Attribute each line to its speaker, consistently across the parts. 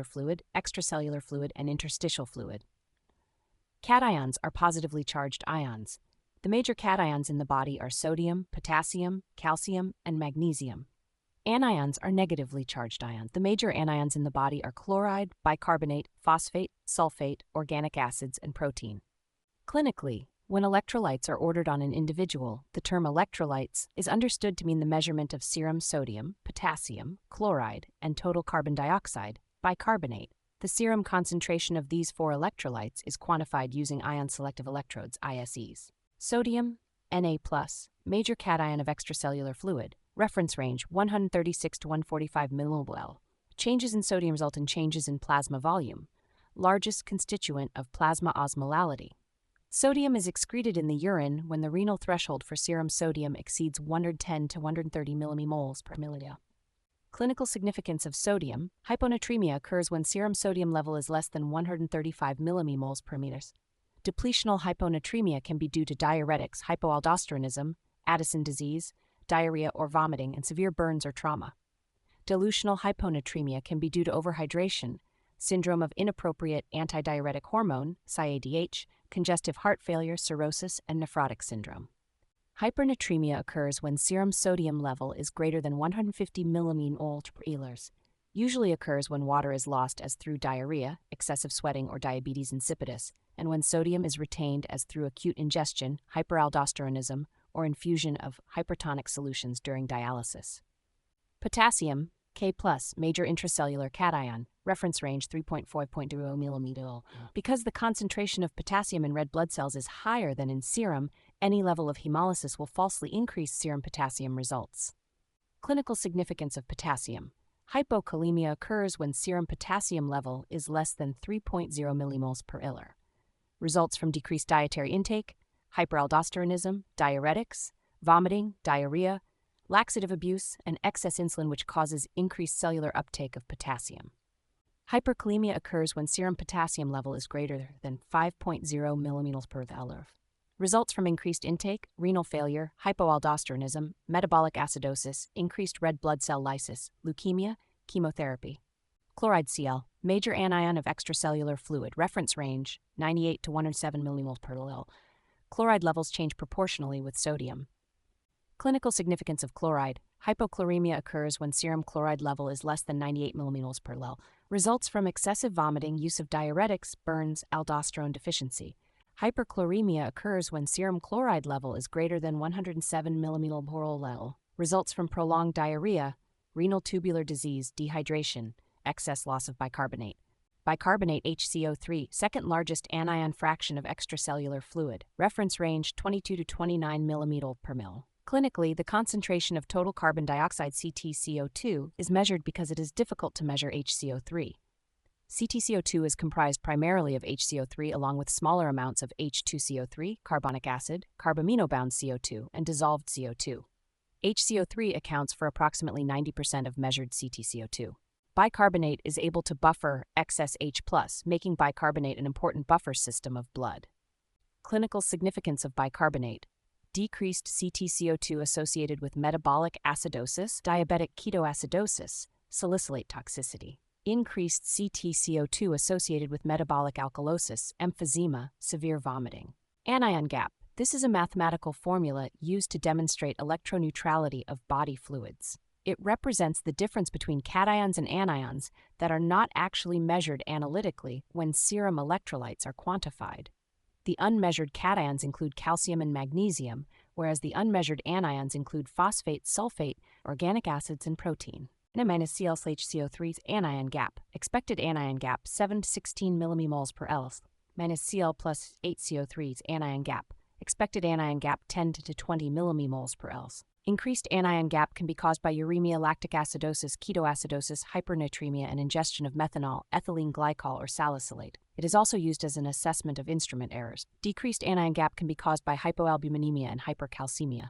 Speaker 1: fluid, extracellular fluid, and interstitial fluid. Cations are positively charged ions. The major cations in the body are sodium, potassium, calcium, and magnesium. Anions are negatively charged ions. The major anions in the body are chloride, bicarbonate, phosphate, sulfate, organic acids, and protein. Clinically, when electrolytes are ordered on an individual, the term electrolytes is understood to mean the measurement of serum sodium, potassium, chloride, and total carbon dioxide, bicarbonate. The serum concentration of these four electrolytes is quantified using ion-selective electrodes, ISEs. Sodium, Na+, major cation of extracellular fluid, reference range 136 to 145 mmol. Changes in sodium result in changes in plasma volume, largest constituent of plasma osmolality. Sodium is excreted in the urine when the renal threshold for serum sodium exceeds 110 to 130 millimoles per milliliter. Clinical significance of sodium: hyponatremia occurs when serum sodium level is less than 135 millimoles per milliliter. Depletional hyponatremia can be due to diuretics, hypoaldosteronism, Addison disease, diarrhea or vomiting, and severe burns or trauma. Dilutional hyponatremia can be due to overhydration, syndrome of inappropriate antidiuretic hormone, CIADH, congestive heart failure, cirrhosis, and nephrotic syndrome. Hypernatremia occurs when serum sodium level is greater than 150 millimoles per milliliter. Usually occurs when water is lost as through diarrhea, excessive sweating, or diabetes insipidus, and when sodium is retained as through acute ingestion, hyperaldosteronism, or infusion of hypertonic solutions during dialysis. Potassium, K+, major intracellular cation, reference range 3.5.0 mmol. Because the concentration of potassium in red blood cells is higher than in serum, any level of hemolysis will falsely increase serum potassium results. Clinical significance of potassium: hypokalemia occurs when serum potassium level is less than 3.0 millimoles per milliliter. Results from decreased dietary intake, hyperaldosteronism, diuretics, vomiting, diarrhea, laxative abuse, and excess insulin, which causes increased cellular uptake of potassium. Hyperkalemia occurs when serum potassium level is greater than 5.0 millimoles per milliliter. Results from increased intake, renal failure, hypoaldosteronism, metabolic acidosis, increased red blood cell lysis, leukemia, chemotherapy. Chloride Cl, major anion of extracellular fluid, reference range 98 to 107 millimoles per milliliter. Chloride levels change proportionally with sodium. Clinical significance of chloride: hypochloremia occurs when serum chloride level is less than 98 millimoles per milliliter. Results from excessive vomiting, use of diuretics, burns, aldosterone deficiency. Hyperchloremia occurs when serum chloride level is greater than 107 millimoles per milliliter. Results from prolonged diarrhea, renal tubular disease, dehydration, excess loss of bicarbonate. Bicarbonate HCO3, second largest anion fraction of extracellular fluid, reference range 22 to 29 millimoles per milliliter. Clinically, the concentration of total carbon dioxide CtCO2 is measured because it is difficult to measure HCO3. CtCO2 is comprised primarily of HCO3 along with smaller amounts of H2CO3, carbonic acid, carbamino-bound CO2, and dissolved CO2. HCO3 accounts for approximately 90% of measured CtCO2. Bicarbonate is able to buffer excess H+, making bicarbonate an important buffer system of blood. Clinical significance of bicarbonate: decreased CtCO2 associated with metabolic acidosis, diabetic ketoacidosis, salicylate toxicity. Increased CtCO2 associated with metabolic alkalosis, emphysema, severe vomiting. Anion gap: this is a mathematical formula used to demonstrate electroneutrality of body fluids. It represents the difference between cations and anions that are not actually measured analytically when serum electrolytes are quantified. The unmeasured cations include calcium and magnesium, whereas the unmeasured anions include phosphate, sulfate, organic acids, and protein. Na-Cl/HCO3's anion gap. Expected anion gap 7 to 16 millimoles per milliliter. Minus Cl plus 8CO3's anion gap. Expected anion gap 10 to 20 millimoles per milliliter. Increased anion gap can be caused by uremia, lactic acidosis, ketoacidosis, hypernatremia, and ingestion of methanol, ethylene glycol, or salicylate. It is also used as an assessment of instrument errors. Decreased anion gap can be caused by hypoalbuminemia and hyperkalemia.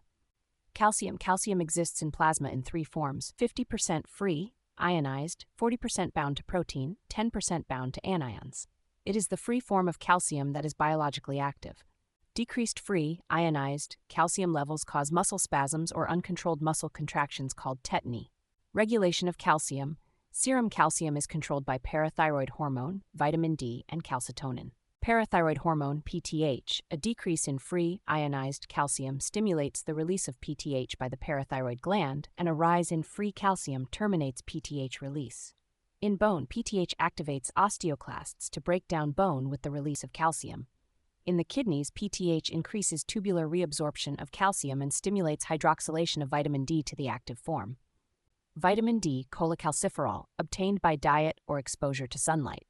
Speaker 1: Calcium. Calcium exists in plasma in three forms: 50% free, ionized, 40% bound to protein, 10% bound to anions. It is the free form of calcium that is biologically active. Decreased free, ionized, calcium levels cause muscle spasms or uncontrolled muscle contractions called tetany. Regulation of calcium. Serum calcium is controlled by parathyroid hormone, vitamin D, and calcitonin. Parathyroid hormone, PTH, a decrease in free ionized calcium stimulates the release of PTH by the parathyroid gland, and a rise in free calcium terminates PTH release. In bone, PTH activates osteoclasts to break down bone with the release of calcium. In the kidneys, PTH increases tubular reabsorption of calcium and stimulates hydroxylation of vitamin D to the active form. Vitamin D, cholecalciferol, obtained by diet or exposure to sunlight.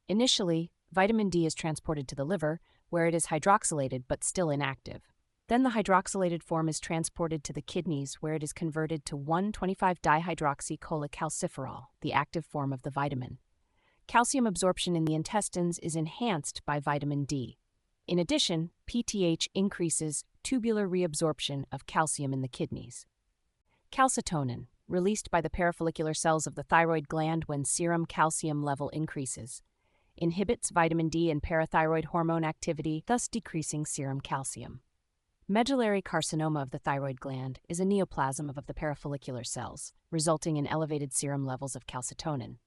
Speaker 1: Initially, vitamin D is transported to the liver, where it is hydroxylated but still inactive. Then the hydroxylated form is transported to the kidneys, where it is converted to 1,25-dihydroxycholecalciferol, the active form of the vitamin. Calcium absorption in the intestines is enhanced by vitamin D. In addition, PTH increases tubular reabsorption of calcium in the kidneys. Calcitonin, released by the parafollicular cells of the thyroid gland when serum calcium level increases, inhibits vitamin D and parathyroid hormone activity, thus decreasing serum calcium. Medullary carcinoma of the thyroid gland is a neoplasm of the parafollicular cells, resulting in elevated serum levels of calcitonin.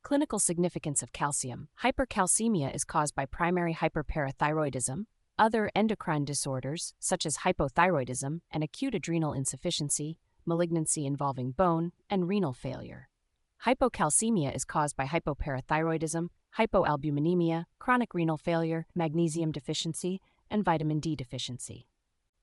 Speaker 1: Clinical significance of calcium. Hyperkalemia is caused by primary hyperparathyroidism, other endocrine disorders such as hypothyroidism and acute adrenal insufficiency, malignancy involving bone, and renal failure. Hypokalemia is caused by hypoparathyroidism, hypoalbuminemia, chronic renal failure, magnesium deficiency, and vitamin D deficiency.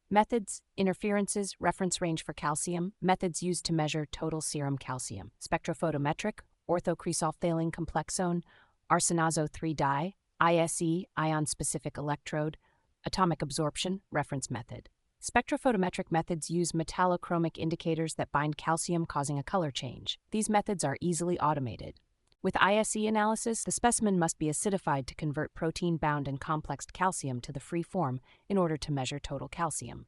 Speaker 1: Methods, interferences, reference range for calcium, methods used to measure total serum calcium, spectrophotometric, orthocresophthalene complexone, arsenazo 3-di, ISE, ion-specific electrode, atomic absorption, reference method. Spectrophotometric methods use metallochromic indicators that bind calcium, causing a color change. These methods are easily automated. With ISE analysis, the specimen must be acidified to convert protein-bound and complexed calcium to the free form in order to measure total calcium.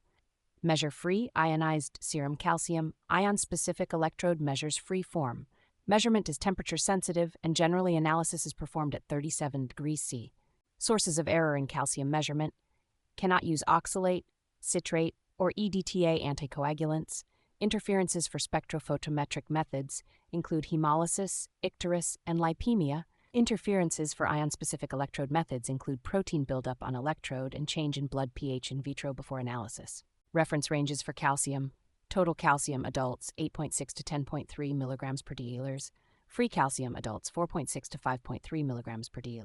Speaker 1: Measure free ionized serum calcium. Ion-specific electrode measures free form. Measurement is temperature sensitive, and generally analysis is performed at 37 degrees C. Sources of error in calcium measurement: cannot use oxalate, citrate, or EDTA anticoagulants. Interferences for spectrophotometric methods include hemolysis, icterus, and lipemia. Interferences for ion-specific electrode methods include protein buildup on electrode and change in blood pH in vitro before analysis. Reference ranges for calcium. Total calcium adults 8.6 to 10.3 milligrams per deciliters. Free calcium adults 4.6 to 5.3 milligrams per deciliter.